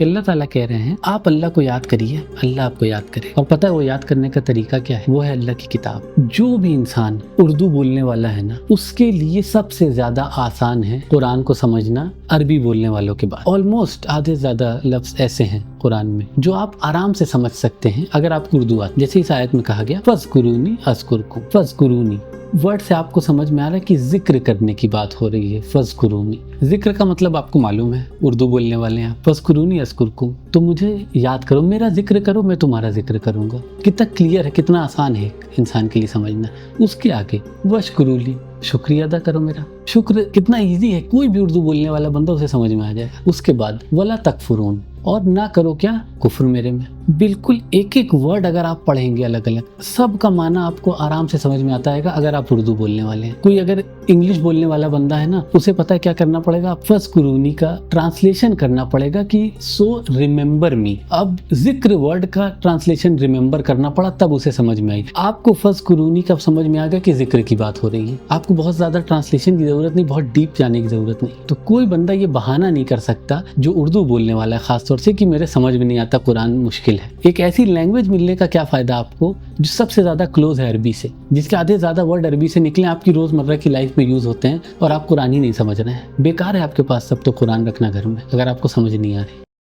اللہ تعالیٰ کہہ رہے ہیں آپ اللہ کو یاد کریے، اللہ آپ کو یاد کرے. اور پتہ ہے وہ یاد کرنے کا طریقہ کیا ہے؟ وہ ہے اللہ کی کتاب. جو بھی انسان اردو بولنے والا ہے نا، اس کے لیے سب سے زیادہ آسان ہے قرآن کو سمجھنا عربی بولنے والوں کے بعد. آلموسٹ آدھے زیادہ لفظ ایسے ہیں قرآن میں جو آپ آرام سے سمجھ سکتے ہیں اگر آپ کو اردو آتی. جیسے اس آیت میں کہا گیا فَاذْكُرُونِي أَذْكُرْكُمْ، فَاذْكُرُونِي ورڈ سے آپ کو سمجھ میں آ رہا ہے کہ ذکر کرنے کی بات ہو رہی ہے. فَاذْكُرُونِي ذکر کا مطلب آپ کو معلوم ہے، اردو بولنے والے ہیں. فَاذْكُرُونِي أَذْكُرْكُمْ تو مجھے یاد کرو، میرا ذکر کرو، میں تمہارا ذکر کروں گا. کتنا کلیئر ہے، کتنا آسان ہے ایک انسان کے لیے سمجھنا. اس کے آگے وَاشْكُرُوا لِي شکریہ ادا کرو میرا. شکر کتنا ایزی ہے، کوئی بھی اردو بولنے والا بندہ اسے سمجھ میں آ جائے. اس کے بعد وَلَا تَكْفُرُونَ اور نہ کرو کیا کفر میرے میں. بالکل ایک ایک ورڈ اگر آپ پڑھیں گے الگ الگ، سب کا معنی آپ کو آرام سے سمجھ میں آتا ہے گا اگر آپ اردو بولنے والے ہیں. کوئی اگر انگلش بولنے والا بندہ ہے نا، اسے پتہ ہے کیا کرنا پڑے گا، فَاذْكُرُونِی کا ٹرانسلیشن کرنا پڑے گا کہ سو ریممبر می. اب ذکر ورڈ کا ٹرانسلیشن ریممبر کرنا پڑا تب اسے سمجھ میں آئی. آپ کو فَاذْكُرُونِی کا سمجھ میں آ گیا کہ ذکر کی بات ہو رہی ہے. آپ کو بہت زیادہ ٹرانسلیشن کی ضرورت نہیں، بہت ڈیپ جانے کی ضرورت نہیں. تو کوئی بندہ یہ بہانہ نہیں کر سکتا جو اردو بولنے والا ہے خاص طور سے کہ میرے سمجھ میں نہیں آتا، قرآن مشکل ہے. ایک ایسی لینگویج ملنے کا کیا فائدہ آپ کو جو سب سے زیادہ کلوز ہے عربی سے، جس کے آدھے زیادہ ورڈ عربی سے نکلیں، آپ کی روزمرہ کی لائف میں یوز ہوتے ہیں اور آپ قرآن ہی نہیں سمجھ رہے ہیں. بیکار ہے آپ کے پاس سب تو قرآن رکھنا گھر میں اگر آپ کو سمجھ نہیں آ رہی.